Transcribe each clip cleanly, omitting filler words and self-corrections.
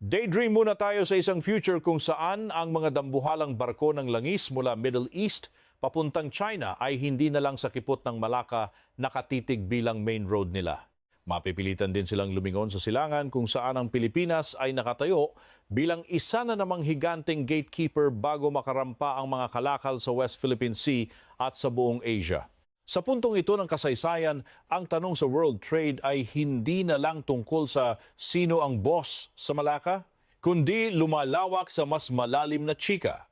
Daydream muna tayo sa isang future kung saan ang mga dambuhalang barko ng langis mula Middle East papuntang China ay hindi na lang sa kipot ng Malacca nakatitig bilang main road nila. Mapipilitan din silang lumingon sa silangan kung saan ang Pilipinas ay nakatayo bilang isa na namang higanteng gatekeeper bago makarampa ang mga kalakal sa West Philippine Sea at sa buong Asia. Sa puntong ito ng kasaysayan, ang tanong sa world trade ay hindi na lang tungkol sa sino ang boss sa Malacca, kundi lumalawak sa mas malalim na chika.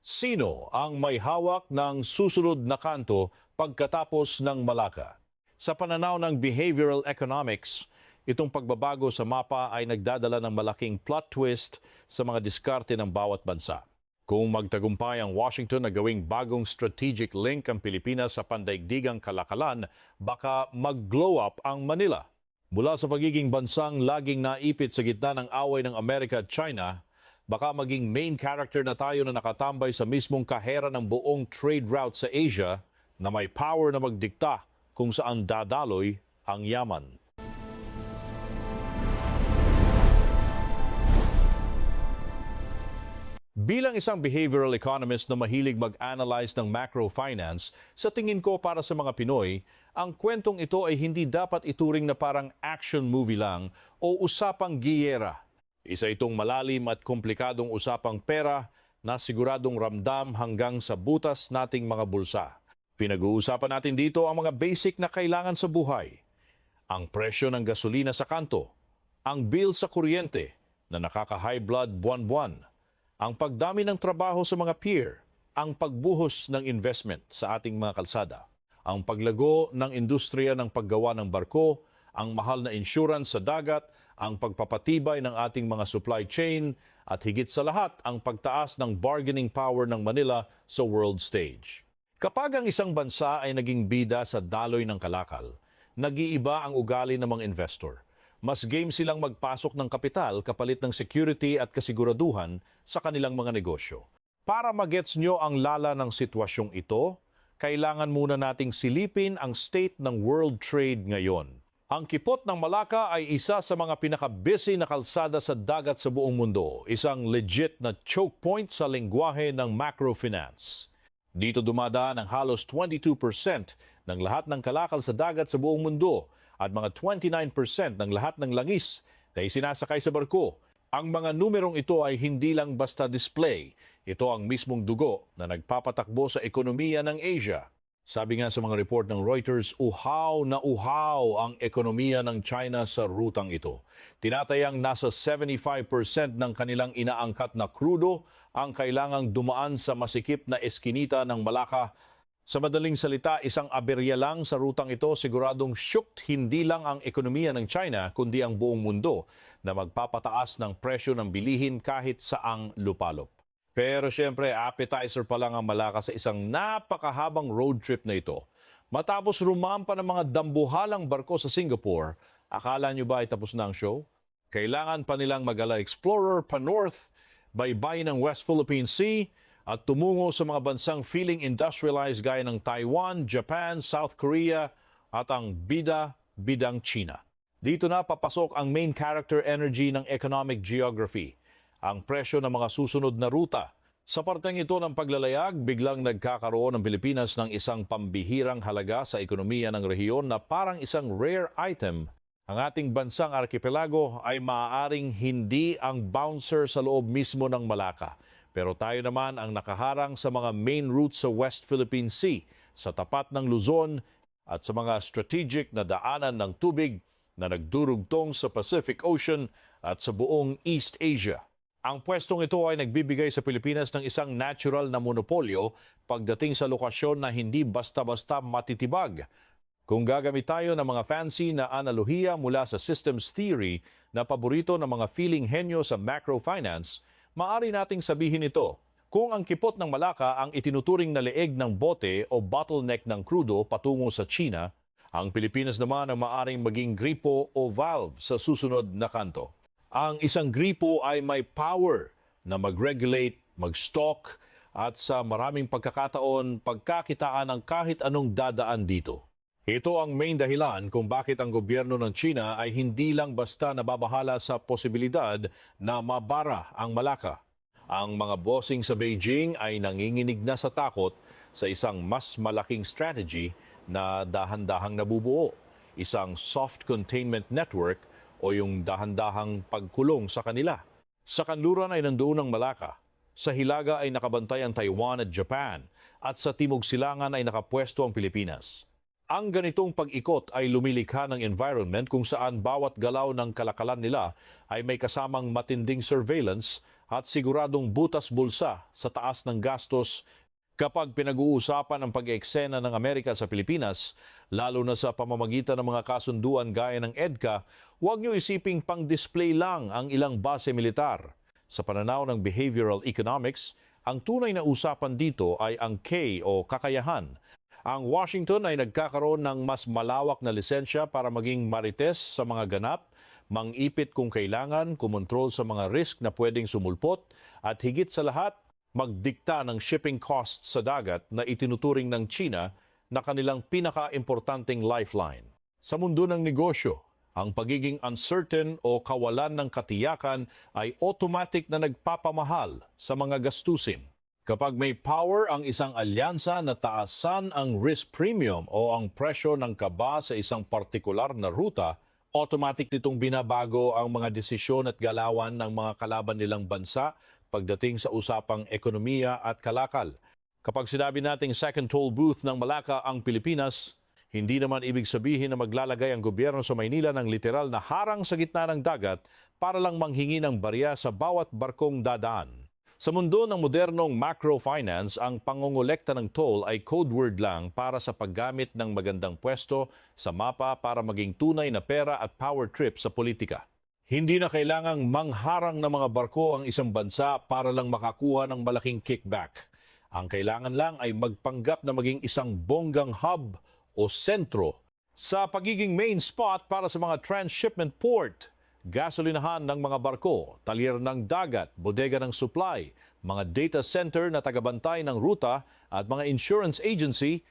Sino ang may hawak ng susunod na kanto pagkatapos ng Malacca? Sa pananaw ng behavioral economics, itong pagbabago sa mapa ay nagdadala ng malaking plot twist sa mga diskarte ng bawat bansa. Kung magtagumpay ang Washington na gawing bagong strategic link ang Pilipinas sa pandaigdigang kalakalan, baka mag-glow up ang Manila. Mula sa pagiging bansang laging naipit sa gitna ng away ng Amerika at China, baka maging main character na tayo na nakatambay sa mismong kahera ng buong trade route sa Asia na may power na magdikta kung saan dadaloy ang yaman. Bilang isang behavioral economist na mahilig mag-analyze ng macrofinance, sa tingin ko para sa mga Pinoy, ang kwentong ito ay hindi dapat ituring na parang action movie lang o usapang giyera. Isa itong malalim at komplikadong usapang pera na siguradong ramdam hanggang sa butas nating mga bulsa. Pinag-uusapan natin dito ang mga basic na kailangan sa buhay. Ang presyo ng gasolina sa kanto, ang bill sa kuryente na nakaka-high blood buwan-buwan, ang pagdami ng trabaho sa mga peer, ang pagbuhos ng investment sa ating mga kalsada, ang paglago ng industriya ng paggawa ng barko, ang mahal na insurance sa dagat, ang pagpapatibay ng ating mga supply chain, at higit sa lahat ang pagtaas ng bargaining power ng Manila sa world stage. Kapag ang isang bansa ay naging bida sa daloy ng kalakal, nag-iiba ang ugali ng mga investor. Mas game silang magpasok ng kapital kapalit ng security at kasiguraduhan sa kanilang mga negosyo. Para magets nyo ang lala ng sitwasyong ito, kailangan muna nating silipin ang state ng world trade ngayon. Ang kipot ng Malacca ay isa sa mga pinaka-busy na kalsada sa dagat sa buong mundo, isang legit na choke point sa lengguwahe ng macrofinance. Dito dumadaan ang halos 22% ng lahat ng kalakal sa dagat sa buong mundo, at mga 29% ng lahat ng langis na isinasakay sa barko. Ang mga numerong ito ay hindi lang basta display. Ito ang mismong dugo na nagpapatakbo sa ekonomiya ng Asia. Sabi nga sa mga report ng Reuters, uhaw na uhaw ang ekonomiya ng China sa rutang ito. Tinatayang nasa 75% ng kanilang inaangkat na krudo ang kailangang dumaan sa masikip na eskinita ng Malacca. Sa madaling salita, isang aberya lang sa rutang ito, siguradong shocked hindi lang ang ekonomiya ng China, kundi ang buong mundo na magpapataas ng presyo ng bilihin kahit saang lupalop. Pero siyempre, appetizer pa lang ang Malacca sa isang napakahabang road trip na ito. Matapos rumampa ng mga dambuhalang barko sa Singapore, akala nyo ba ay tapos na ang show? Kailangan pa nilang mag-ala explorer pa north, baybay ng West Philippine Sea, at tumungo sa mga bansang feeling industrialized gaya ng Taiwan, Japan, South Korea at ang bidang China. Dito na papasok ang main character energy ng economic geography, ang presyo ng mga susunod na ruta. Sa parteng ito ng paglalayag, biglang nagkakaroon ng Pilipinas ng isang pambihirang halaga sa ekonomiya ng rehiyon na parang isang rare item. Ang ating bansang arkipelago ay maaaring hindi ang bouncer sa loob mismo ng Malacca. Pero tayo naman ang nakaharang sa mga main routes sa West Philippine Sea, sa tapat ng Luzon at sa mga strategic na daanan ng tubig na nagdurugtong sa Pacific Ocean at sa buong East Asia. Ang pwestong ito ay nagbibigay sa Pilipinas ng isang natural na monopolyo pagdating sa lokasyon na hindi basta-basta matitibag. Kung gagamit tayo ng mga fancy na analohiya mula sa systems theory na paborito ng mga feeling henyo sa macrofinance, maaari nating sabihin ito, kung ang kipot ng Malacca ang itinuturing na leeg ng bote o bottleneck ng crudo patungo sa China, ang Pilipinas naman ang maaaring maging gripo o valve sa susunod na kanto. Ang isang gripo ay may power na mag-regulate, mag-stock at sa maraming pagkakataon pagkakitaan ng kahit anong dadaan dito. Ito ang main dahilan kung bakit ang gobyerno ng China ay hindi lang basta nababahala sa posibilidad na mabara ang Malacca. Ang mga bossing sa Beijing ay nanginginig na sa takot sa isang mas malaking strategy na dahan-dahang nabubuo, isang soft containment network o yung dahan-dahang pagkulong sa kanila. Sa kanluran ay nandoon ang Malacca, sa hilaga ay nakabantay ang Taiwan at Japan, at sa timog silangan ay nakapwesto ang Pilipinas. Ang ganitong pag-ikot ay lumilikha ng environment kung saan bawat galaw ng kalakalan nila ay may kasamang matinding surveillance at siguradong butas bulsa sa taas ng gastos kapag pinag-uusapan ang pag-eksena ng Amerika sa Pilipinas, lalo na sa pamamagitan ng mga kasunduan gaya ng EDCA. Huwag niyo isiping pang-display lang ang ilang base militar. Sa pananaw ng behavioral economics, ang tunay na usapan dito ay ang K o kakayahan. Ang Washington ay nagkakaroon ng mas malawak na lisensya para maging marites sa mga ganap, mangipit kung kailangan, kumontrol sa mga risk na pwedeng sumulpot, at higit sa lahat, magdikta ng shipping costs sa dagat na itinuturing ng China na kanilang pinaka-importanting lifeline. Sa mundo ng negosyo, ang pagiging uncertain o kawalan ng katiyakan ay automatic na nagpapamahal sa mga gastusin. Kapag may power ang isang alyansa na taasan ang risk premium o ang presyo ng kaba sa isang partikular na ruta, automatic nitong binabago ang mga desisyon at galawan ng mga kalaban nilang bansa pagdating sa usapang ekonomiya at kalakal. Kapag sinabi nating second toll booth ng Malacca ang Pilipinas, hindi naman ibig sabihin na maglalagay ang gobyerno sa Maynila ng literal na harang sa gitna ng dagat para lang manghingi ng barya sa bawat barkong dadaan. Sa mundo ng modernong macrofinance, ang pangongolekta ng toll ay code word lang para sa paggamit ng magandang pwesto sa mapa para maging tunay na pera at power trip sa politika. Hindi na kailangang mangharang ng mga barko ang isang bansa para lang makakuha ng malaking kickback. Ang kailangan lang ay magpanggap na maging isang bonggang hub o sentro sa pagiging main spot para sa mga transshipment port, gasolinahan ng mga barko, talyer ng dagat, bodega ng supply, mga data center na tagabantay ng ruta at mga insurance agency,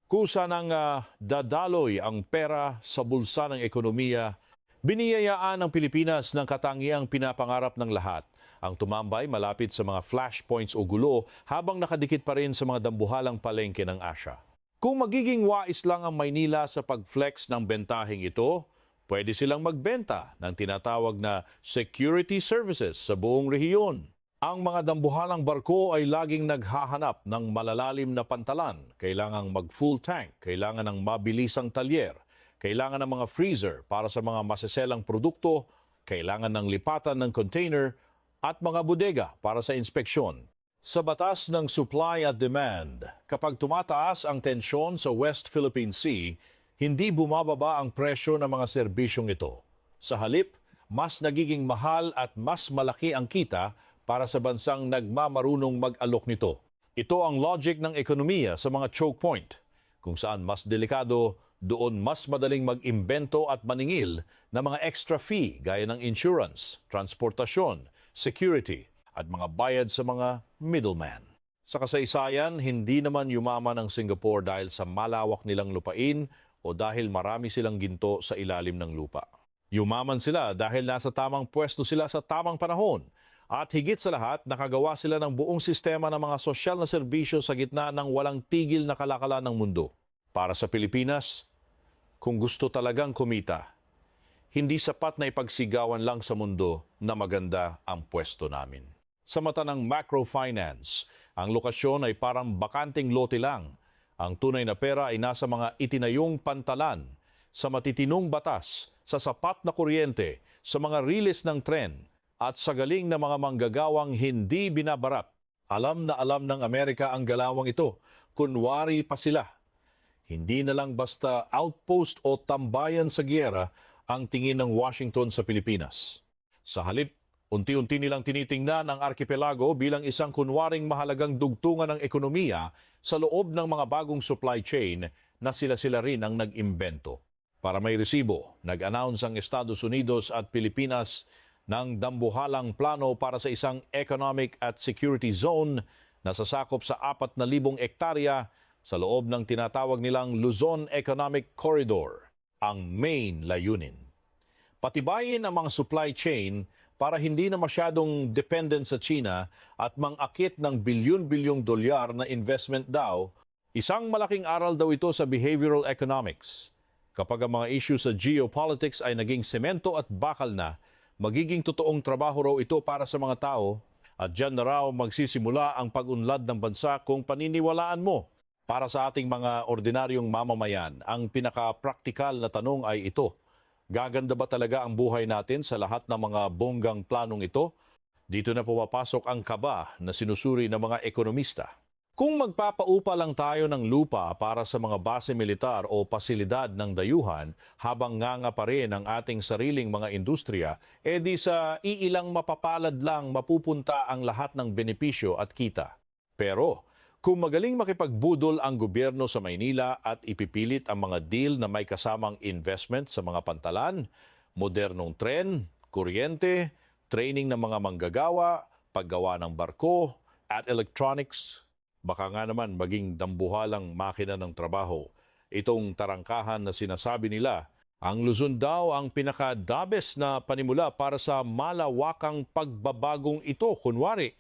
kusa ng dadaloy ang pera sa bulsa ng ekonomiya. Biniyayaan ng Pilipinas ng katangiang pinapangarap ng lahat, ang tumambay malapit sa mga flashpoints o gulo habang nakadikit pa rin sa mga dambuhalang palengke ng Asya. Kung magiging wais lang ang Maynila sa pag-flex ng bentaheng ito, pwede silang magbenta ng tinatawag na security services sa buong rehiyon. Ang mga dambuhalang barko ay laging naghahanap ng malalalim na pantalan. Kailangang mag-full tank, kailangan ng mabilisang talyer, kailangan ng mga freezer para sa mga maseselang produkto, kailangan ng lipatan ng container at mga bodega para sa inspeksyon. Sa batas ng supply at demand, kapag tumataas ang tensyon sa West Philippine Sea, hindi bumababa ang presyo ng mga serbisyong ito. Sa halip, mas nagiging mahal at mas malaki ang kita para sa bansang nagmamarunong mag-alok nito. Ito ang logic ng ekonomiya sa mga choke point, kung saan mas delikado, doon mas madaling mag-imbento at maningil ng mga extra fee gaya ng insurance, transportasyon, security, at mga bayad sa mga middleman. Sa kasaysayan, hindi naman yumaman ang Singapore dahil sa malawak nilang lupain o dahil marami silang ginto sa ilalim ng lupa. Yumaman sila dahil nasa tamang pwesto sila sa tamang panahon. At higit sa lahat, nakagawa sila ng buong sistema ng mga sosyal na serbisyo sa gitna ng walang tigil na kalakalan ng mundo. Para sa Pilipinas, kung gusto talagang kumita, hindi sapat na ipagsigawan lang sa mundo na maganda ang pwesto namin. Sa mata ng macrofinance, ang lokasyon ay parang bakanting lote lang. Ang tunay na pera ay nasa mga itinayong pantalan, sa matitinong batas, sa sapat na kuryente, sa mga rilis ng tren, at sa galing na mga manggagawang hindi binabarat. Alam na alam ng Amerika ang galawang ito, kunwari pa sila. Hindi na lang basta outpost o tambayan sa giyera ang tingin ng Washington sa Pilipinas. Sa halip, unti-unti nilang tinitingnan ang arkipelago bilang isang kunwaring mahalagang dugtungan ng ekonomiya sa loob ng mga bagong supply chain na sila-sila rin ang nag-imbento. Para may resibo, nag-announce ang Estados Unidos at Pilipinas ng dambuhalang plano para sa isang economic at security zone na sasakop sa 4,000 ektarya sa loob ng tinatawag nilang Luzon Economic Corridor, ang main layunin. Patibayin ang mga supply chain para hindi na masyadong dependent sa China at mangakit ng bilyon-bilyong dolyar na investment daw. Isang malaking aral daw ito sa behavioral economics. Kapag ang mga issue sa geopolitics ay naging semento at bakal na, magiging totoong trabaho raw ito para sa mga tao at dyan na raw magsisimula ang pag-unlad ng bansa kung paniniwalaan mo. Para sa ating mga ordinaryong mamamayan, ang pinaka-praktikal na tanong ay ito. Gaganda ba talaga ang buhay natin sa lahat ng mga bonggang planong ito? Dito na pumapasok ang kaba na sinusuri ng mga ekonomista. Kung magpapaupa lang tayo ng lupa para sa mga base militar o pasilidad ng dayuhan habang nganga pa rin ang ating sariling mga industriya, edi sa iilang mapapalad lang mapupunta ang lahat ng benepisyo at kita. Pero kung magaling makipagbudol ang gobyerno sa Maynila at ipipilit ang mga deal na may kasamang investment sa mga pantalan, modernong tren, kuryente, training ng mga manggagawa, paggawa ng barko, at electronics, baka nga naman maging dambuhalang makina ng trabaho. Itong tarangkahan na sinasabi nila, ang Luzon daw ang pinakadabes na panimula para sa malawakang pagbabagong ito. Kunwari,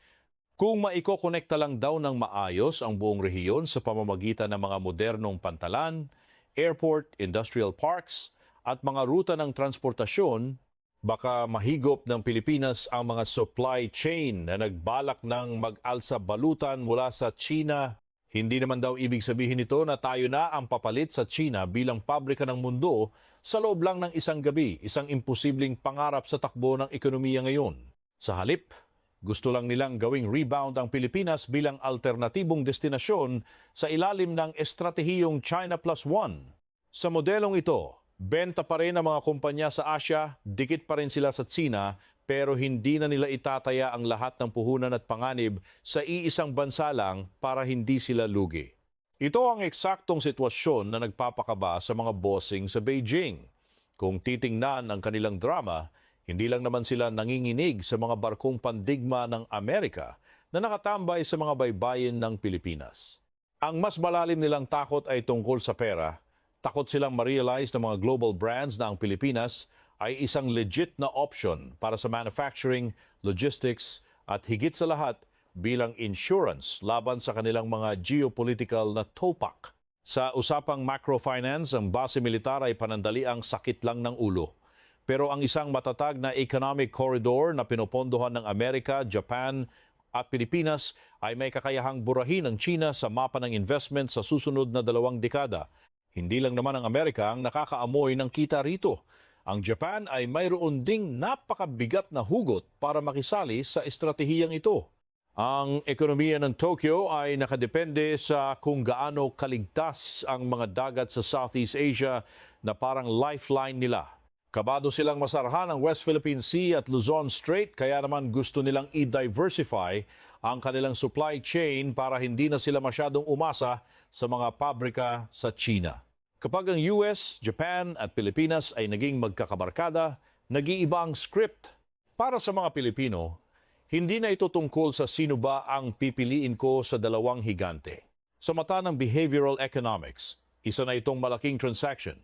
kung maikokonekta lang daw ng maayos ang buong rehiyon sa pamamagitan ng mga modernong pantalan, airport, industrial parks, at mga ruta ng transportasyon, baka mahigop ng Pilipinas ang mga supply chain na nagbalak ng mag-alsa balutan mula sa China. Hindi naman daw ibig sabihin nito na tayo na ang papalit sa China bilang pabrika ng mundo sa loob lang ng isang gabi, isang imposibleng pangarap sa takbo ng ekonomiya ngayon. Sa halip, gusto lang nilang gawing rebound ang Pilipinas bilang alternatibong destinasyon sa ilalim ng estratehiyong China Plus One. Sa modelong ito, benta pa rin ang mga kumpanya sa Asia, dikit pa rin sila sa China, pero hindi na nila itataya ang lahat ng puhunan at panganib sa iisang bansa lang para hindi sila lugi. Ito ang eksaktong sitwasyon na nagpapakaba sa mga bossing sa Beijing. Kung titingnan ang kanilang drama, hindi lang naman sila nanginginig sa mga barkong pandigma ng Amerika na nakatambay sa mga baybayin ng Pilipinas. Ang mas malalim nilang takot ay tungkol sa pera. Takot silang ma-realize ng mga global brands na ang Pilipinas ay isang legit na option para sa manufacturing, logistics at higit sa lahat bilang insurance laban sa kanilang mga geopolitical na topak. Sa usapang macrofinance, ang base militar ay panandaliang sakit lang ng ulo. Pero ang isang matatag na economic corridor na pinopondohan ng Amerika, Japan at Pilipinas ay may kakayahang burahin ang China sa mapa ng investment sa susunod na 2 dekada. Hindi lang naman ang Amerika ang nakakaamoy ng kita rito. Ang Japan ay mayroon ding napakabigat na hugot para makisali sa estratehiyang ito. Ang ekonomiya ng Tokyo ay nakadepende sa kung gaano kaligtas ang mga dagat sa Southeast Asia na parang lifeline nila. Kabado silang masarhan ang West Philippine Sea at Luzon Strait, kaya naman gusto nilang i-diversify ang kanilang supply chain para hindi na sila masyadong umasa sa mga pabrika sa China. Kapag ang US, Japan at Pilipinas ay naging magkakabarkada, nag-iiba ang script. Para sa mga Pilipino, hindi na ito tungkol sa sino ba ang pipiliin ko sa dalawang higante. Sa mata ng behavioral economics, isa na itong malaking transaction.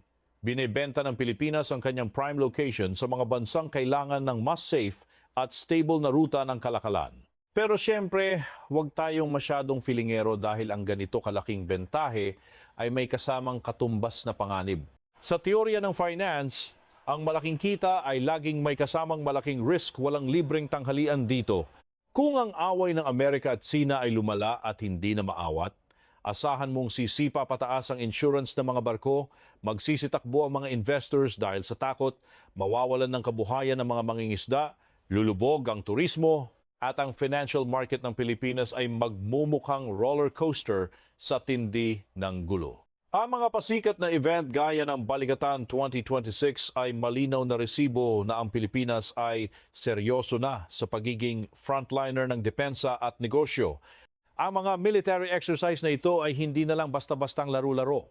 Binebenta ng Pilipinas ang kanyang prime location sa mga bansang kailangan ng mas safe at stable na ruta ng kalakalan. Pero siyempre, huwag tayong masyadong filingero dahil ang ganito kalaking bentahe ay may kasamang katumbas na panganib. Sa teorya ng finance, ang malaking kita ay laging may kasamang malaking risk, walang libreng tanghalian dito. Kung ang away ng Amerika at China ay lumala at hindi na maawat, asahan mong sisipa pataas ang insurance ng mga barko, magsisitakbo ang mga investors dahil sa takot, mawawalan ng kabuhayan ng mga mangingisda, lulubog ang turismo, at ang financial market ng Pilipinas ay magmumukhang roller coaster sa tindi ng gulo. Ang mga pasikat na event gaya ng Balikatan 2026 ay malinaw na resibo na ang Pilipinas ay seryoso na sa pagiging frontliner ng depensa at negosyo. Ang mga military exercise na ito ay hindi na lang basta-bastang laro-laro.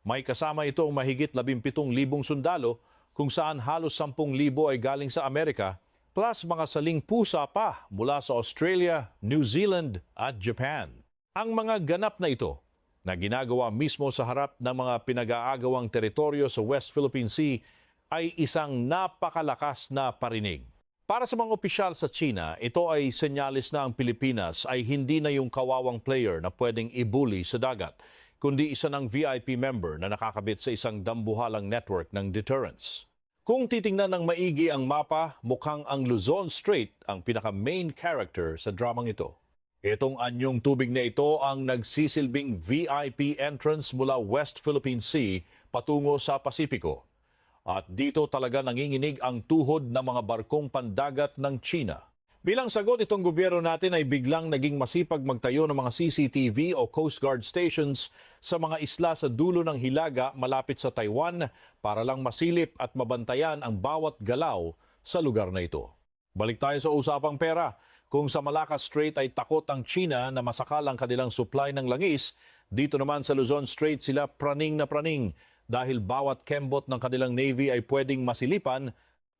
May kasama itong mahigit 17,000 sundalo kung saan halos 10,000 ay galing sa Amerika plus mga saling pusa pa mula sa Australia, New Zealand at Japan. Ang mga ganap na ito na ginagawa mismo sa harap ng mga pinag-aagawang teritoryo sa West Philippine Sea ay isang napakalakas na parinig. Para sa mga opisyal sa China, ito ay senyalis na ang Pilipinas ay hindi na yung kawawang player na pwedeng ibuli sa dagat, kundi isa ng VIP member na nakakabit sa isang dambuhalang network ng deterrence. Kung titingnan ng maigi ang mapa, mukhang ang Luzon Strait ang pinaka-main character sa dramang ito. Itong anyong tubig na ito ang nagsisilbing VIP entrance mula West Philippine Sea patungo sa Pasipiko. At dito talaga nanginginig ang tuhod ng mga barkong pandagat ng China. Bilang sagot, itong gobyerno natin ay biglang naging masipag magtayo ng mga CCTV o Coast Guard stations sa mga isla sa dulo ng Hilaga malapit sa Taiwan para lang masilip at mabantayan ang bawat galaw sa lugar na ito. Balik tayo sa usapang pera. Kung sa Malacca Strait ay takot ang China na masakal ang kanilang supply ng langis, dito naman sa Luzon Strait sila praning na praning dahil bawat kembot ng kanilang Navy ay pwedeng masilipan,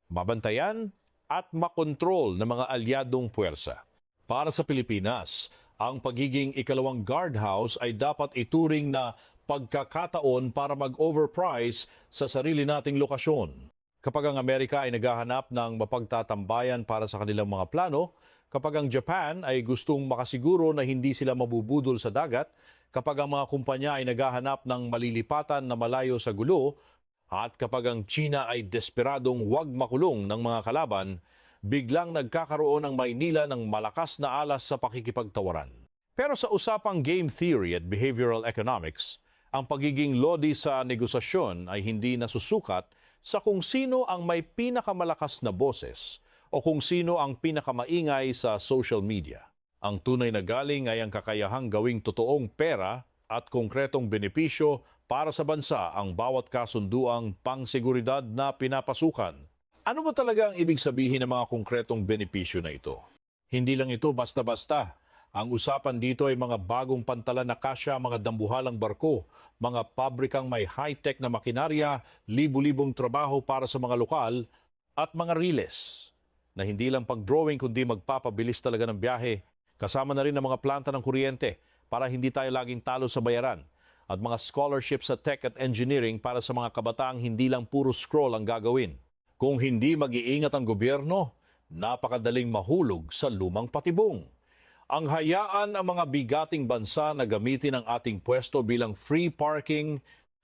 mabantayan at makontrol ng mga alyadong puwersa. Para sa Pilipinas, ang pagiging ikalawang guardhouse ay dapat ituring na pagkakataon para mag-overprice sa sarili nating lokasyon. Kapag ang Amerika ay naghahanap ng mapagtatambayan para sa kanilang mga plano, kapag ang Japan ay gustong makasiguro na hindi sila mabubudol sa dagat, kapag ang mga kumpanya ay naghahanap ng malilipatan na malayo sa gulo, at kapag ang China ay desperadong huwag makulong ng mga kalaban, biglang nagkakaroon ang Maynila ng malakas na alas sa pakikipagtawaran. Pero sa usapang game theory at behavioral economics, ang pagiging lodi sa negosasyon ay hindi nasusukat sa kung sino ang may pinakamalakas na boses o kung sino ang pinakamaingay sa social media. Ang tunay na galing ay ang kakayahang gawing totoong pera at konkretong benepisyo para sa bansa ang bawat kasunduang pangseguridad na pinapasukan. Ano ba talaga ang ibig sabihin ng mga konkretong benepisyo na ito? Hindi lang ito basta-basta. Ang usapan dito ay mga bagong pantalan na kasya, mga dambuhalang barko, mga pabrikang may high-tech na makinarya, libu-libong trabaho para sa mga lokal, at mga riles na hindi lang pag-drawing kundi magpapabilis talaga ng biyahe. Kasama na rin ang mga planta ng kuryente para hindi tayo laging talo sa bayaran at mga scholarships sa tech at engineering para sa mga kabataang hindi lang puro scroll ang gagawin. Kung hindi mag-iingat ang gobyerno, napakadaling mahulog sa lumang patibong. Ang hayaan ang mga bigating bansa na gamitin ang ating pwesto bilang free parking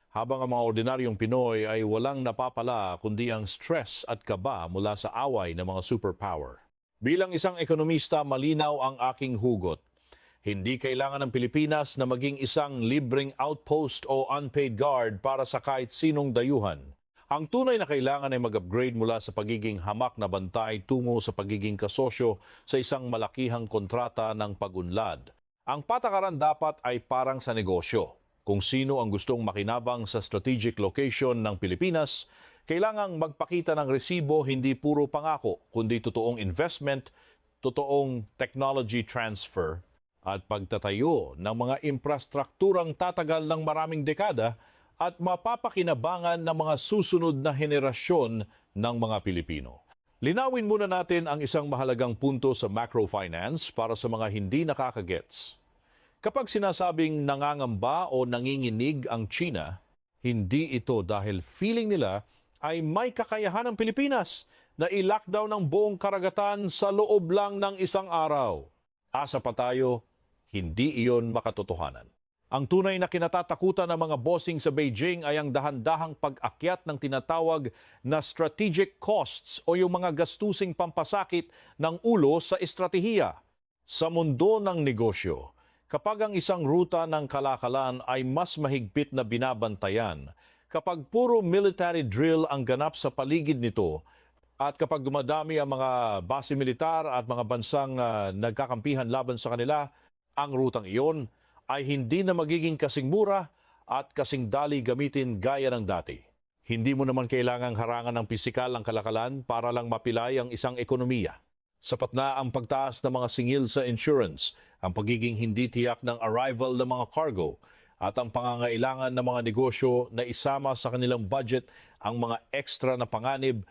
habang ang mga ordinaryong Pinoy ay walang napapala kundi ang stress at kaba mula sa away ng mga superpower. Bilang isang ekonomista, malinaw ang aking hugot. Hindi kailangan ng Pilipinas na maging isang libreng outpost o unpaid guard para sa kahit sinong dayuhan. Ang tunay na kailangan ay mag-upgrade mula sa pagiging hamak na bantay tungo sa pagiging kasosyo sa isang malakihang kontrata ng pag-unlad. Ang patakaran dapat ay parang sa negosyo. Kung sino ang gustong makinabang sa strategic location ng Pilipinas, kailangang magpakita ng resibo, hindi puro pangako, kundi totoong investment, totoong technology transfer, at pagtatayo ng mga infrastrukturang tatagal ng maraming dekada at mapapakinabangan ng mga susunod na henerasyon ng mga Pilipino. Linawin muna natin ang isang mahalagang punto sa macrofinance para sa mga hindi nakakagets. Kapag sinasabing nangangamba o nanginginig ang China, hindi ito dahil feeling nila ay may kakayahan ng Pilipinas na i-lockdown ng buong karagatan sa loob lang ng isang araw. Asa pa tayo, hindi iyon makatotohanan. Ang tunay na kinatatakutan ng mga bossing sa Beijing ay ang dahan-dahang pag-akyat ng tinatawag na strategic costs o yung mga gastusing pampasakit ng ulo sa estratehiya. Sa mundo ng negosyo, kapag ang isang ruta ng kalakalan ay mas mahigpit na binabantayan, kapag puro military drill ang ganap sa paligid nito, at kapag dumadami ang mga base militar at mga bansang nagkakampihan laban sa kanila, ang rutang iyon ay hindi na magiging kasing mura at kasing dali gamitin gaya ng dati. Hindi mo naman kailangang harangan ng pisikal ang kalakalan para lang mapilay ang isang ekonomiya. Sapat na ang pagtaas ng mga singil sa insurance, ang pagiging hindi tiyak ng arrival ng mga cargo, at ang pangangailangan ng mga negosyo na isama sa kanilang budget ang mga ekstra na panganib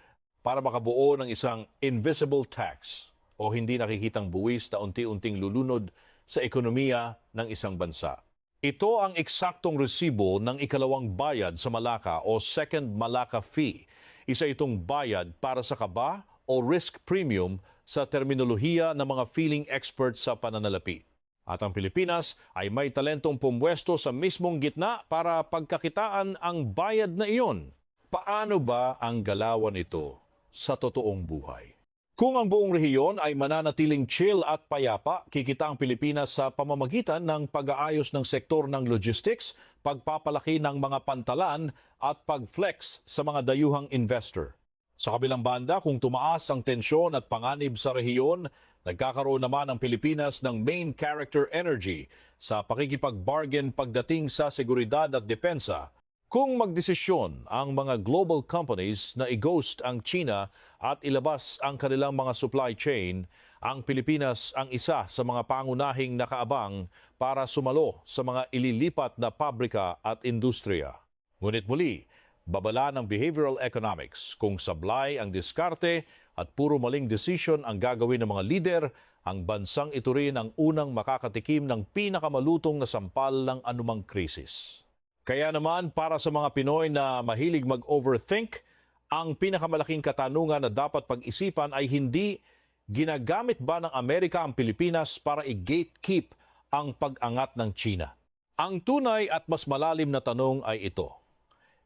para makabuo ng isang invisible tax o hindi nakikitang buwis na unti-unting lulunod sa ekonomiya ng isang bansa. Ito ang eksaktong resibo ng ikalawang bayad sa Malacca o Second Malacca Fee. Isa itong bayad para sa kaba o risk premium sa terminolohiya ng mga feeling experts sa pananalapi. At ang Pilipinas ay may talentong pumwesto sa mismong gitna para pagkakitaan ang bayad na iyon. Paano ba ang galawan ito sa totoong buhay? Kung ang buong rehiyon ay mananatiling chill at payapa, kikita ang Pilipinas sa pamamagitan ng pag-aayos ng sektor ng logistics, pagpapalaki ng mga pantalan at pag-flex sa mga dayuhang investor. Sa kabilang banda, kung tumaas ang tensyon at panganib sa rehiyon, nagkakaroon naman ang Pilipinas ng main character energy sa pakikipag-bargain pagdating sa seguridad at depensa. Kung magdesisyon ang mga global companies na i-ghost ang China at ilabas ang kanilang mga supply chain, ang Pilipinas ang isa sa mga pangunahing nakaabang para sumalo sa mga ililipat na pabrika at industriya. Ngunit muli, babala ng behavioral economics kung sablay ang diskarte at puro maling desisyon ang gagawin ng mga lider, ang bansang ito rin ang unang makakatikim ng pinakamalutong na sampal ng anumang krisis. Kaya naman para sa mga Pinoy na mahilig mag-overthink, ang pinakamalaking katanungan na dapat pag-isipan ay hindi ginagamit ba ng Amerika ang Pilipinas para i-gatekeep ang pag-angat ng China. Ang tunay at mas malalim na tanong ay ito.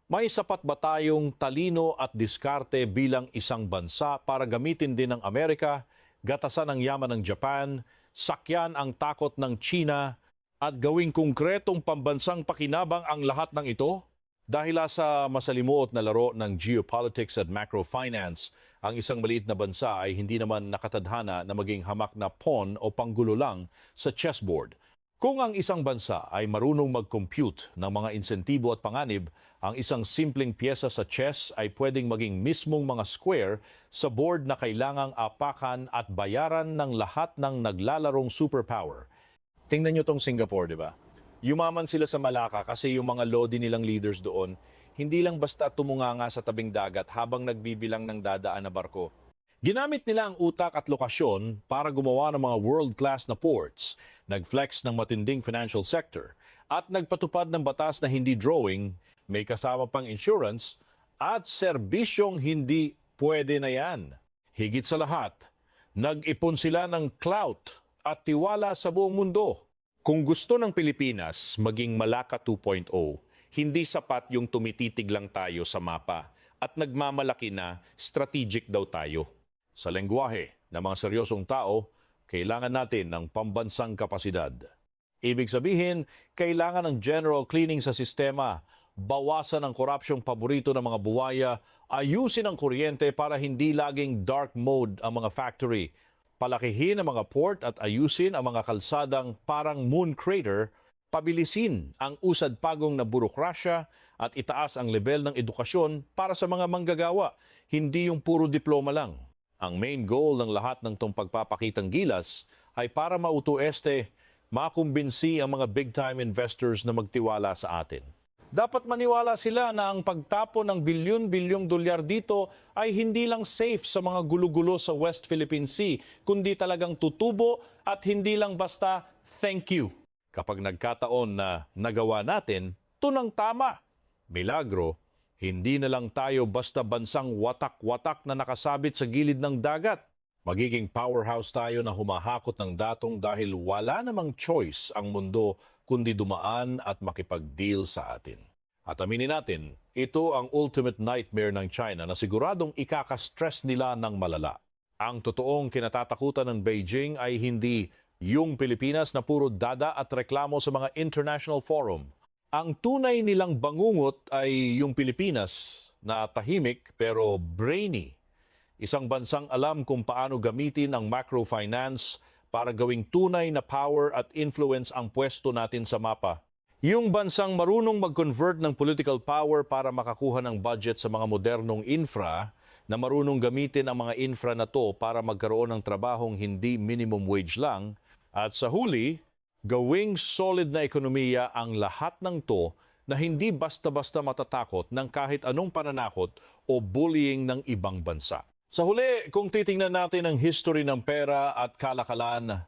May sapat ba tayong talino at diskarte bilang isang bansa para gamitin din ng Amerika, gatasan ang yaman ng Japan, sakyan ang takot ng China, at gawing konkretong pambansang pakinabang ang lahat ng ito? Dahil sa masalimuot na laro ng geopolitics at macrofinance, ang isang maliit na bansa ay hindi naman nakatadhana na maging hamak na pawn o panggulo lang sa chessboard. Kung ang isang bansa ay marunong mag-compute ng mga insentibo at panganib, ang isang simpleng pyesa sa chess ay pwedeng maging mismong mga square sa board na kailangang apakan at bayaran ng lahat ng naglalarong superpower. Tingnan nyo tong Singapore, di ba? Yumaman sila sa Malacca kasi yung mga lodi nilang leaders doon, hindi lang basta tumunganga sa tabing dagat habang nagbibilang ng dadaan na barko. Ginamit nila ang utak at lokasyon para gumawa ng mga world-class na ports, nag-flex ng matinding financial sector, at nagpatupad ng batas na hindi drawing, may kasama pang insurance, at serbisyong hindi pwede na yan. Higit sa lahat, nag-ipon sila ng clout at tiwala sa buong mundo. Kung gusto ng Pilipinas maging Malacca 2.0, hindi sapat yung tumititig lang tayo sa mapa at nagmamalaki na strategic daw tayo. Sa lengguwahe ng mga seryosong tao, kailangan natin ng pambansang kapasidad. Ibig sabihin, kailangan ng general cleaning sa sistema, bawasan ang korupsyong paborito ng mga buwaya, ayusin ang kuryente para hindi laging dark mode ang mga factory, palakihin ang mga port at ayusin ang mga kalsadang parang moon crater, pabilisin ang usad-pagong na burokrasya at itaas ang level ng edukasyon para sa mga manggagawa, hindi yung puro diploma lang. Ang main goal ng lahat ng tong pagpapakitang gilas ay para mauto-este, makumbinsi ang mga big-time investors na magtiwala sa atin. Dapat maniwala sila na ang pagtapon ng bilyon-bilyong dolyar dito ay hindi lang safe sa mga gulo-gulo sa West Philippine Sea, kundi talagang tutubo at hindi lang basta thank you. Kapag nagkataon na nagawa natin, tunang tama. Milagro, hindi na lang tayo basta bansang watak-watak na nakasabit sa gilid ng dagat. Magiging powerhouse tayo na humahakot ng datong dahil wala namang choice ang mundo kundi dumaan at makipag-deal sa atin. At aminin natin, ito ang ultimate nightmare ng China na siguradong ikaka-stress nila ng malala. Ang totoong kinatatakutan ng Beijing ay hindi yung Pilipinas na puro dada at reklamo sa mga international forum. Ang tunay nilang bangungot ay yung Pilipinas na tahimik pero brainy. Isang bansang alam kung paano gamitin ang macrofinance para gawing tunay na power at influence ang pwesto natin sa mapa. Yung bansang marunong mag-convert ng political power para makakuha ng budget sa mga modernong infra, na marunong gamitin ang mga infra na to para magkaroon ng trabahong hindi minimum wage lang, at sa huli, gawing solid na ekonomiya ang lahat ng to na hindi basta-basta matatakot ng kahit anong pananakot o bullying ng ibang bansa. Sa huli, kung titingnan natin ang history ng pera at kalakalan,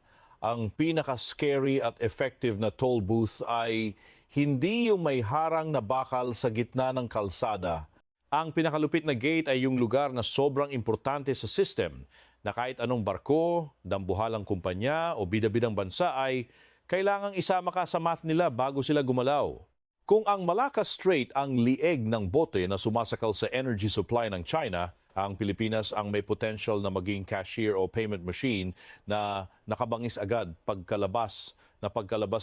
ang pinaka-scary at effective na toll booth ay hindi yung may harang na bakal sa gitna ng kalsada. Ang pinakalupit na gate ay yung lugar na sobrang importante sa system na kahit anong barko, dambuhalang kumpanya o bida-bidang bansa ay kailangang isama ka sa math nila bago sila gumalaw. Kung ang Malacca Strait ang lieg ng bote na sumasakal sa energy supply ng China, ang Pilipinas ang may potential na maging cashier o payment machine na nakabangis agad pagkalabas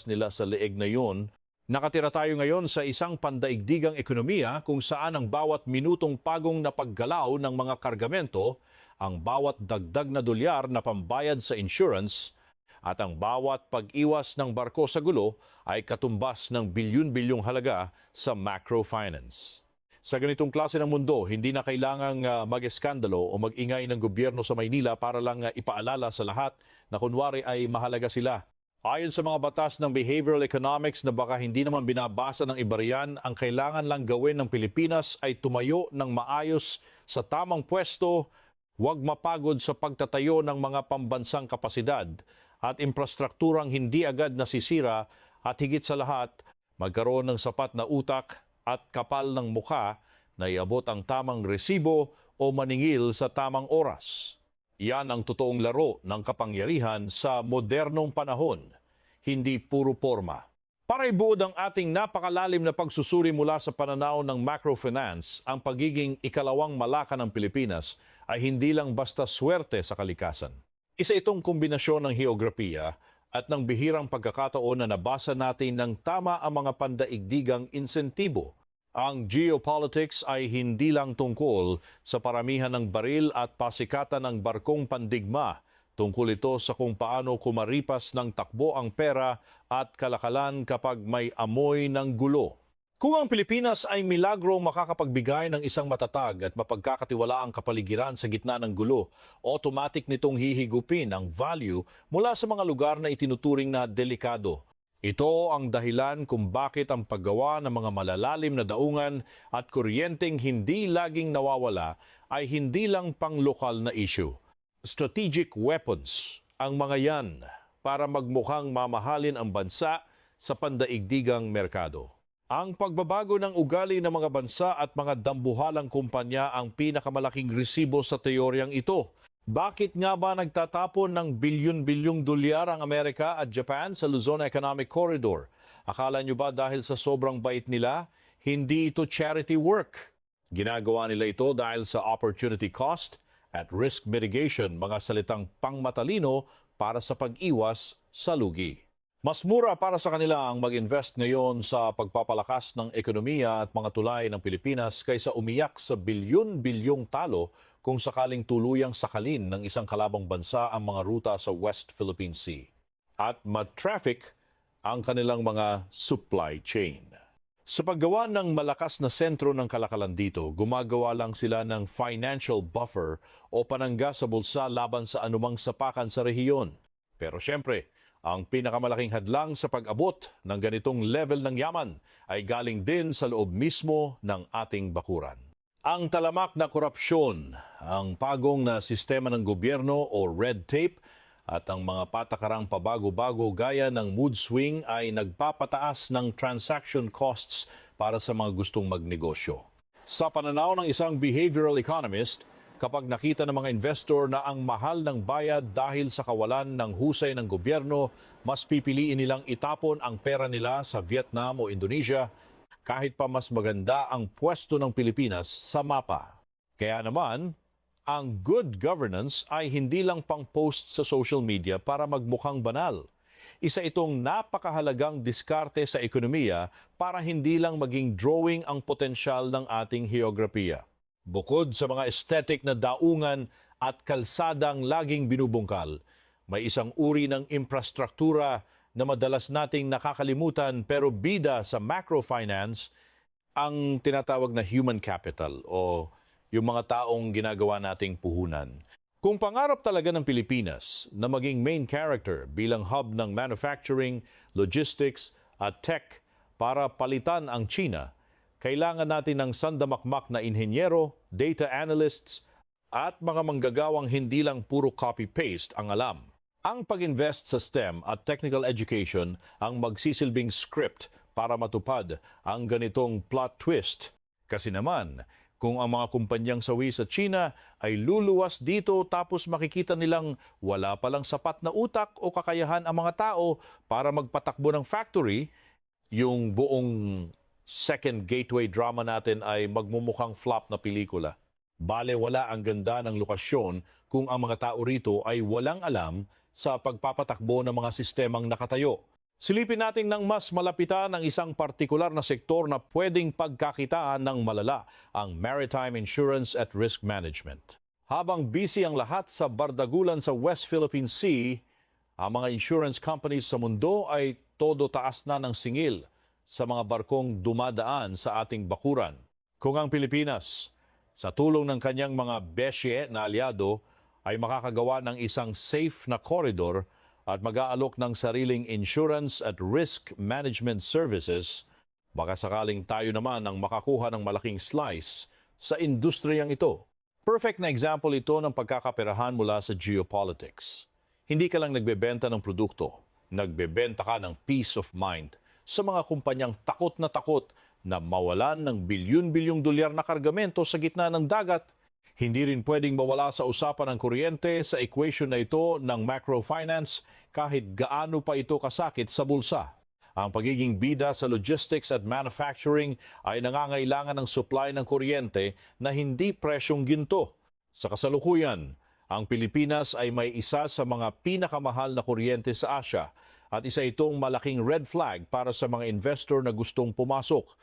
nila sa lieg na yun. Nakatira tayo ngayon sa isang pandaigdigang ekonomiya kung saan ang bawat minutong pagong na paggalaw ng mga kargamento, ang bawat dagdag na dolyar na pambayad sa insurance, at ang bawat pag-iwas ng barko sa gulo ay katumbas ng bilyon-bilyong halaga sa macrofinance. Sa ganitong klase ng mundo, hindi na kailangang mag-eskandalo o mag-ingay ng gobyerno sa Maynila para lang ipaalala sa lahat na kunwari ay mahalaga sila. Ayon sa mga batas ng behavioral economics na baka hindi naman binabasa ng iba riyan, ang kailangan lang gawin ng Pilipinas ay tumayo ng maayos sa tamang pwesto, huwag mapagod sa pagtatayo ng mga pambansang kapasidad at infrastrukturang hindi agad nasisira at higit sa lahat, magkaroon ng sapat na utak at kapal ng mukha na iabot ang tamang resibo o maningil sa tamang oras. Yan ang totoong laro ng kapangyarihan sa modernong panahon, hindi puro porma. Para ibuod ang ating napakalalim na pagsusuri mula sa pananaw ng macrofinance, ang pagiging ikalawang Malacca ng Pilipinas ay hindi lang basta swerte sa kalikasan. Isa itong kombinasyon ng heograpiya at ng bihirang pagkakataon na nabasa natin ng tama ang mga pandaigdigang insentibo. Ang geopolitics ay hindi lang tungkol sa paramihan ng baril at pasikatan ng barkong pandigma. Tungkol ito sa kung paano kumaripas ng takbo ang pera at kalakalan kapag may amoy ng gulo. Kung ang Pilipinas ay milagrong makakapagbigay ng isang matatag at mapagkakatiwalaang kapaligiran sa gitna ng gulo, automatic nitong hihigupin ang value mula sa mga lugar na itinuturing na delikado. Ito ang dahilan kung bakit ang paggawa ng mga malalalim na daungan at kuryenteng hindi laging nawawala ay hindi lang panglokal na issue. Strategic weapons ang mga yan para magmukhang mamahalin ang bansa sa pandaigdigang merkado. Ang pagbabago ng ugali ng mga bansa at mga dambuhalang kumpanya ang pinakamalaking resibo sa teoryang ito. Bakit nga ba nagtatapon ng bilyon-bilyong dolyar ang Amerika at Japan sa Luzon Economic Corridor? Akala nyo ba dahil sa sobrang bait nila, hindi ito charity work? Ginagawa nila ito dahil sa opportunity cost at risk mitigation, mga salitang pangmatalino para sa pag-iwas sa lugi. Mas mura para sa kanila ang mag-invest ngayon sa pagpapalakas ng ekonomiya at mga tulay ng Pilipinas kaysa umiyak sa bilyon-bilyong talo kung sakaling tuluyang sakalin ng isang kalabang bansa ang mga ruta sa West Philippine Sea. At ma-traffic ang kanilang mga supply chain. Sa paggawa ng malakas na sentro ng kalakalan dito, gumagawa lang sila ng financial buffer o panangga sa bulsa laban sa anumang sapakan sa rehiyon. Pero syempre, ang pinakamalaking hadlang sa pag-abot ng ganitong level ng yaman ay galing din sa loob mismo ng ating bakuran. Ang talamak na korupsyon, ang pagong na sistema ng gobyerno o red tape at ang mga patakarang pabago-bago gaya ng mood swing ay nagpapataas ng transaction costs para sa mga gustong magnegosyo. Sa pananaw ng isang behavioral economist, kapag nakita ng mga investor na ang mahal ng bayad dahil sa kawalan ng husay ng gobyerno, mas pipiliin nilang itapon ang pera nila sa Vietnam o Indonesia kahit pa mas maganda ang pwesto ng Pilipinas sa mapa. Kaya naman, ang good governance ay hindi lang pang-post sa social media para magmukhang banal. Isa itong napakahalagang diskarte sa ekonomiya para hindi lang maging drawing ang potensyal ng ating heograpiya. Bukod sa mga aesthetic na daungan at kalsadang laging binubungkal, may isang uri ng infrastruktura na madalas nating nakakalimutan pero bida sa macrofinance, ang tinatawag na human capital o yung mga taong ginagawa nating puhunan. Kung pangarap talaga ng Pilipinas na maging main character bilang hub ng manufacturing, logistics at tech para palitan ang China, kailangan natin ng sandamakmak na inhenyero, data analysts, at mga manggagawang hindi lang puro copy-paste ang alam. Ang pag-invest sa STEM at technical education ang magsisilbing script para matupad ang ganitong plot twist. Kasi naman, kung ang mga kumpanyang sawi sa China ay luluwas dito tapos makikita nilang wala palang sapat na utak o kakayahan ang mga tao para magpatakbo ng factory, yung buong second gateway drama natin ay magmumukhang flop na pelikula. Bale wala ang ganda ng lokasyon kung ang mga tao rito ay walang alam sa pagpapatakbo ng mga sistemang nakatayo. Silipin natin ng mas malapitan ang isang partikular na sektor na pwedeng pagkakitaan ng malala, ang Maritime Insurance at Risk Management. Habang busy ang lahat sa bardagulan sa West Philippine Sea, ang mga insurance companies sa mundo ay todo taas na ng singil sa mga barkong dumadaan sa ating bakuran. Kung ang Pilipinas, sa tulong ng kanyang mga besye na aliado, ay makakagawa ng isang safe na corridor at mag-aalok ng sariling insurance at risk management services, baka sakaling tayo naman ang makakuha ng malaking slice sa industriyang ito. Perfect na example ito ng pagkakaperahan mula sa geopolitics. Hindi ka lang nagbebenta ng produkto, nagbebenta ka ng peace of mind sa mga kumpanyang takot na mawalan ng bilyon-bilyong dolyar na kargamento sa gitna ng dagat. Hindi rin pwedeng mawala sa usapan ng kuryente sa equation na ito ng macrofinance kahit gaano pa ito kasakit sa bulsa. Ang pagiging bida sa logistics at manufacturing ay nangangailangan ng supply ng kuryente na hindi presyong ginto. Sa kasalukuyan, ang Pilipinas ay may isa sa mga pinakamahal na kuryente sa Asia at isa itong malaking red flag para sa mga investor na gustong pumasok.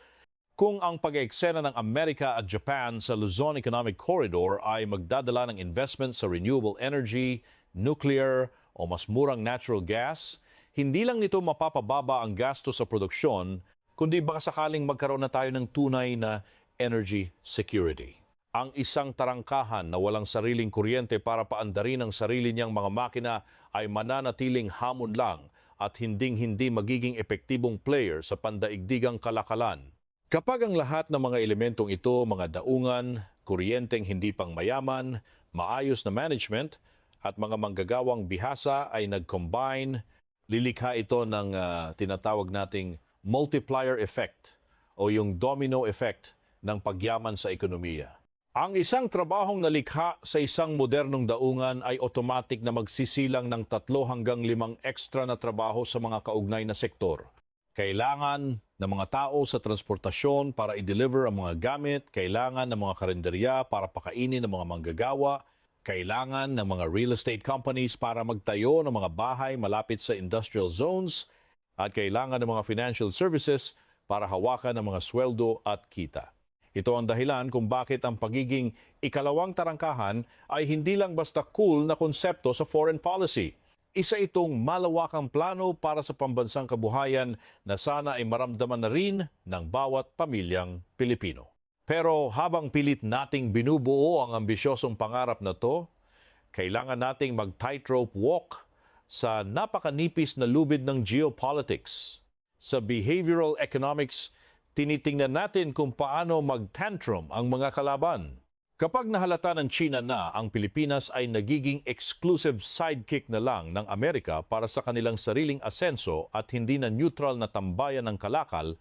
Kung ang pag-eksena ng Amerika at Japan sa Luzon Economic Corridor ay magdadala ng investment sa renewable energy, nuclear o mas murang natural gas, hindi lang nito mapapababa ang gasto sa produksyon, kundi baka sakaling magkaroon na tayo ng tunay na energy security. Ang isang tarangkahan na walang sariling kuryente para paandarin ang sarili niyang mga makina ay mananatiling hamon lang at hinding-hindi magiging epektibong player sa pandaigdigang kalakalan. Kapag ang lahat ng mga elementong ito, mga daungan, kuryenteng hindi pang mayaman, maayos na management, at mga manggagawang bihasa ay nag-combine, lilikha ito ng tinatawag nating multiplier effect o yung domino effect ng pagyaman sa ekonomiya. Ang isang trabahong nalikha sa isang modernong daungan ay automatic na magsisilang ng 3 hanggang 5 extra na trabaho sa mga kaugnay na sektor. Kailangan ng mga tao sa transportasyon para i-deliver ang mga gamit, kailangan ng mga karinderya para pakainin ng mga manggagawa, kailangan ng mga real estate companies para magtayo ng mga bahay malapit sa industrial zones, at kailangan ng mga financial services para hawakan ng mga sweldo at kita. Ito ang dahilan kung bakit ang pagiging ikalawang tarangkahan ay hindi lang basta cool na konsepto sa foreign policy. Isa itong malawakang plano para sa pambansang kabuhayan na sana ay maramdaman na rin ng bawat pamilyang Pilipino. Pero habang pilit nating binubuo ang ambisyosong pangarap na to, kailangan nating mag-tightrope walk sa napakanipis na lubid ng geopolitics. Sa behavioral economics, tinitingnan natin kung paano mag-tantrum ang mga kalaban. Kapag nahalata ng China na ang Pilipinas ay nagiging exclusive sidekick na lang ng Amerika para sa kanilang sariling asenso at hindi na neutral na tambayan ng kalakal,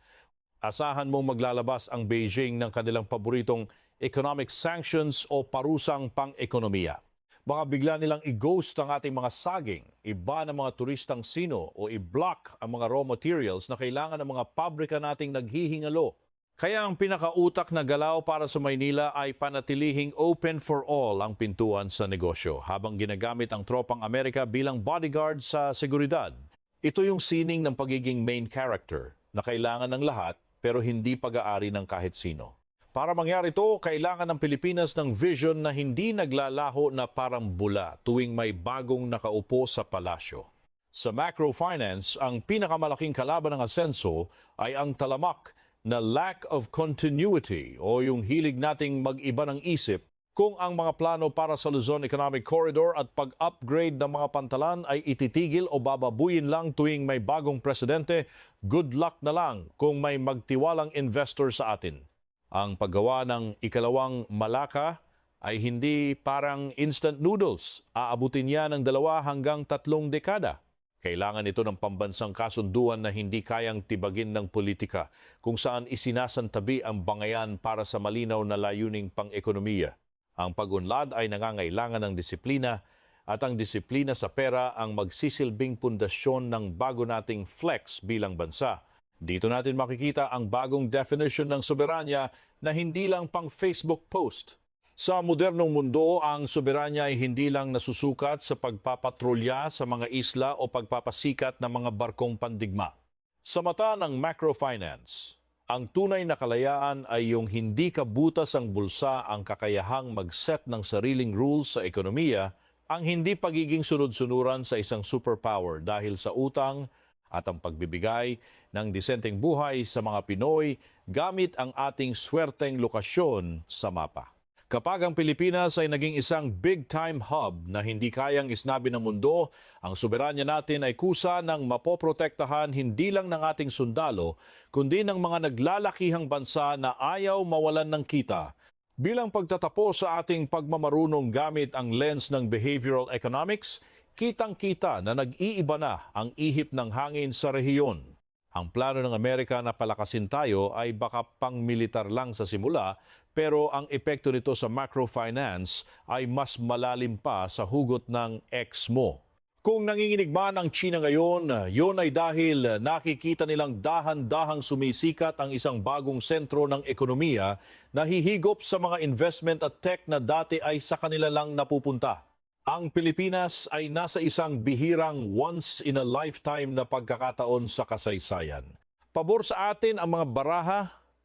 asahan mong maglalabas ang Beijing ng kanilang paboritong economic sanctions o parusang pang-ekonomiya. Baka bigla nilang i-ghost ang ating mga saging, iba ng mga turistang sino o i-block ang mga raw materials na kailangan ng mga pabrika nating naghihingalo. Kaya ang pinakautak na galaw para sa Maynila ay panatilihing open for all ang pintuan sa negosyo habang ginagamit ang tropang Amerika bilang bodyguard sa seguridad. Ito yung sining ng pagiging main character na kailangan ng lahat pero hindi pag-aari ng kahit sino. Para mangyari ito, kailangan ng Pilipinas ng vision na hindi naglalaho na parang bula tuwing may bagong nakaupo sa palasyo. Sa macrofinance, ang pinakamalaking kalaban ng asenso ay ang talamak na lack of continuity o yung hilig nating mag-iba ng isip kung ang mga plano para sa Luzon Economic Corridor at pag-upgrade ng mga pantalan ay ititigil o bababuyin lang tuwing may bagong presidente, good luck na lang kung may magtiwalang investor sa atin. Ang paggawa ng ikalawang Malacca ay hindi parang instant noodles. Aabutin niya ng 2 hanggang 3 dekada. Kailangan ito ng pambansang kasunduan na hindi kayang tibagin ng politika, kung saan isinasantabi ang bangayan para sa malinaw na layuning pang-ekonomiya. Ang pag-unlad ay nangangailangan ng disiplina, at ang disiplina sa pera ang magsisilbing pundasyon ng bago nating flex bilang bansa. Dito natin makikita ang bagong definition ng soberanya na hindi lang pang Facebook post. Sa modernong mundo, ang soberanya ay hindi lang nasusukat sa pagpapatrolya sa mga isla o pagpapasikat ng mga barkong pandigma. Sa mata ng macrofinance, ang tunay na kalayaan ay yung hindi kabutas ang bulsa ang kakayahang mag-set ng sariling rules sa ekonomiya, ang hindi pagiging sunod-sunuran sa isang superpower dahil sa utang at ang pagbibigay ng disenteng buhay sa mga Pinoy gamit ang ating swerteng lokasyon sa mapa. Kapag ang Pilipinas ay naging isang big-time hub na hindi kayang isnabi ng mundo, ang soberanya natin ay kusa ng mapoprotektahan hindi lang ng ating sundalo, kundi ng mga naglalakihang bansa na ayaw mawalan ng kita. Bilang pagtatapos sa ating pagmamarunong gamit ang lens ng behavioral economics, kitang-kita na nag-iiba na ang ihip ng hangin sa rehiyon. Ang plano ng Amerika na palakasin tayo ay baka pang-militar lang sa simula, pero ang epekto nito sa macrofinance ay mas malalim pa sa hugot ng ex mo. Kung nanginginig man ang China ngayon, yon ay dahil nakikita nilang dahan-dahang sumisikat ang isang bagong sentro ng ekonomiya na hihigop sa mga investment at tech na dati ay sa kanila lang napupunta. Ang Pilipinas ay nasa isang bihirang once-in-a-lifetime na pagkakataon sa kasaysayan. Pabor sa atin ang mga baraha,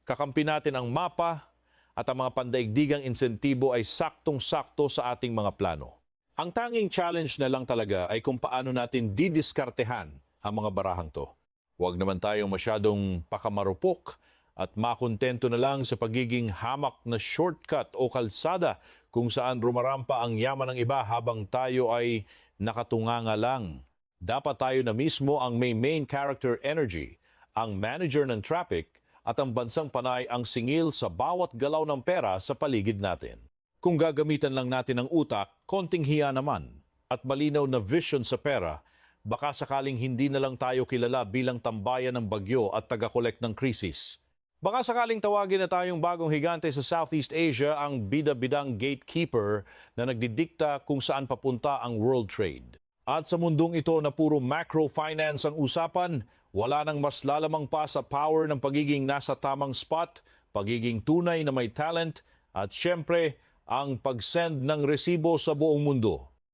kakampi natin ang mapa, at ang mga pandaigdigang insentibo ay saktong-sakto sa ating mga plano. Ang tanging challenge na lang talaga ay kung paano natin didiskartehan ang mga barahang to. Huwag naman tayong masyadong pakamarupok at makontento na lang sa pagiging hamak na shortcut o kalsada kung saan rumarampa ang yaman ng iba habang tayo ay nakatunganga lang. Dapat tayo na mismo ang may main character energy, ang manager ng traffic at ang bansang panay ang singil sa bawat galaw ng pera sa paligid natin. Kung gagamitan lang natin ang utak, konting hiya naman at malinaw na vision sa pera, baka sakaling hindi na lang tayo kilala bilang tambayan ng bagyo at taga-collect ng krisis. Baka sakaling tawagin na tayong bagong higante sa Southeast Asia, ang bida-bidang gatekeeper na nagdidikta kung saan papunta ang world trade. At sa mundong ito na puro macrofinance ang usapan, wala nang mas lalamang pa sa power ng pagiging nasa tamang spot, pagiging tunay na may talent, at syempre, ang pag-send ng resibo sa buong mundo.